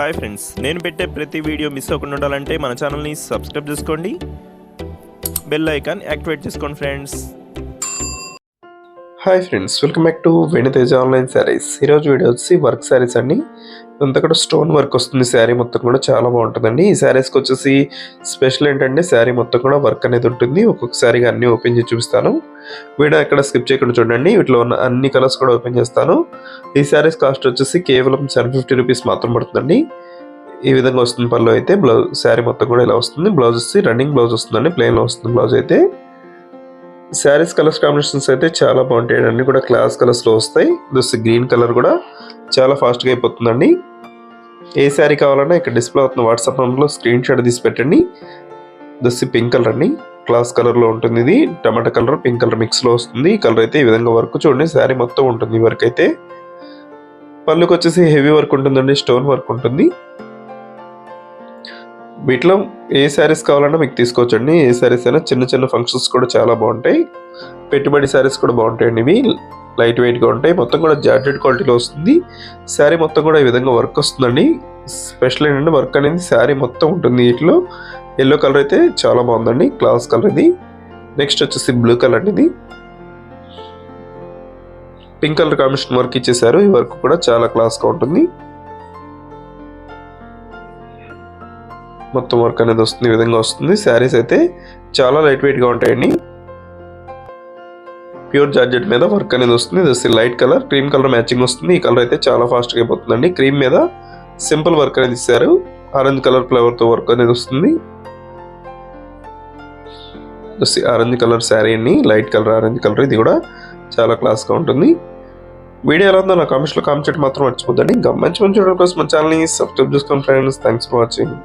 Hi friends, నేను పెట్టే ప్రతి వీడియో మిస్ అవ్వకుండా ఉండాలంటే మన ఛానల్ని సబ్స్క్రైబ్ చేసుకోండి, బెల్ ఐకాన్ యాక్టివేట్ చేసుకోండి friends. Hi friends, welcome back to వెను తేజ ఆన్లైన్ సారీస్. ఈరోజు వీడియో వచ్చి వర్క్ సారీస్ అండి. అంతా కూడా స్టోన్ వర్క్ వస్తుంది. శారీ మొత్తం కూడా చాలా బాగుంటుందండి. ఈ శారీస్కి వచ్చేసి స్పెషల్ ఏంటంటే శారీ మొత్తం కూడా వర్క్ అనేది ఉంటుంది. ఒక్కొక్క శారీగా అన్ని ఓపెన్ చేసి చూపిస్తాను. వీడియో ఎక్కడ స్కిప్ చేయకుండా చూడండి. వీటిలో ఉన్న అన్ని కలర్స్ కూడా ఓపెన్ చేస్తాను. ఈ శారీస్ కాస్ట్ వచ్చేసి కేవలం 750 రూపీస్ మాత్రం పడుతుందండి. ఈ విధంగా వస్తుంది. పళ్ళు అయితే బ్లౌజ్ శారీ మొత్తం కూడా ఇలా వస్తుంది. బ్లౌజ్ వచ్చి రన్నింగ్ బ్లౌజ్ వస్తుందండి, ప్లెయిన్లో వస్తుంది బ్లౌజ్ అయితే. శారీస్ కలర్స్ కాంబినేషన్స్ అయితే చాలా బాగుంటాయి. అన్నీ కూడా క్లాస్ కలర్స్లో వస్తాయి. దస్ గ్రీన్ కలర్ కూడా చాలా ఫాస్ట్గా అయిపోతుందండి. ఏ శారీ కావాలన్నా ఇక్కడ డిస్ప్లే అవుతున్న వాట్సాప్ నెంబర్లో స్క్రీన్ షాట్ తీసి పెట్టండి. దస్ పింక్ కలర్ అండి, క్లాస్ కలర్లో ఉంటుంది. ఇది టమాటా కలర్ పింక్ కలర్ మిక్స్లో వస్తుంది. ఈ కలర్ అయితే ఈ విధంగా వర్క్ చూడండి. శారీ మొత్తం ఉంటుంది ఈ వర్క్ అయితే. పళ్ళుకి వచ్చేసి హెవీ వర్క్ ఉంటుందండి, స్టోన్ వర్క్ ఉంటుంది. వీటిలో ఏ శారీస్ కావాలన్నా మీకు తీసుకోవచ్చండి. ఏ శారీస్ అయినా చిన్న చిన్న ఫంక్షన్స్ కూడా చాలా బాగుంటాయి. పెట్టుబడి శారీస్ కూడా బాగుంటాయండి. ఇవి లైట్ వెయిట్గా ఉంటాయి. మొత్తం కూడా జార్జెట్ క్వాలిటీలో వస్తుంది. శారీ మొత్తం కూడా ఈ విధంగా వర్క్ వస్తుందండి. స్పెషల్ ఏంటంటే వర్క్ అనేది శారీ మొత్తం ఉంటుంది. వీటిలో ఎల్లో కలర్ అయితే చాలా బాగుందండి, క్లాస్ కలర్ ఇది. నెక్స్ట్ వచ్చేసి బ్లూ కలర్ అండి. ఇది పింక్ కలర్ కాంబినేషన్ వర్క్ ఇచ్చేసారు. ఈ వర్క్ కూడా చాలా క్లాస్గా ఉంటుంది. మొత్తం వర్క్ అనేది వస్తుంది, ఈ విధంగా వస్తుంది. శారీస్ అయితే చాలా లైట్ వెయిట్గా ఉంటాయండి. ప్యూర్ జార్జెట్ మీద వర్క్ అనేది వస్తుంది. ఇది light colour cream colour matching వస్తుంది. ఈ కలర్ అయితే చాలా ఫాస్ట్గా అయిపోతుందండి. క్రీమ్ మీద సింపుల్ వర్క్ అనేది ఇచ్చారు. ఆరెంజ్ కలర్ ఫ్లవర్తో వర్క్ అనేది వస్తుంది. ఆరెంజ్ కలర్ శారీ అండి, లైట్ కలర్ ఆరెంజ్ కలర్. ఇది కూడా చాలా క్లాస్గా ఉంటుంది. వీడియో ఎలా ఉందో నా కామెంట్స్లో కామెంట్ చేయడం మాత్రం మర్చిపోద్దండి. ఇంకా మంచి మంచి వీడియో కోసం మన ఛానల్ని సబ్స్క్రైబ్ చేసుకోండి ఫ్రెండ్స్. Thanks for watching.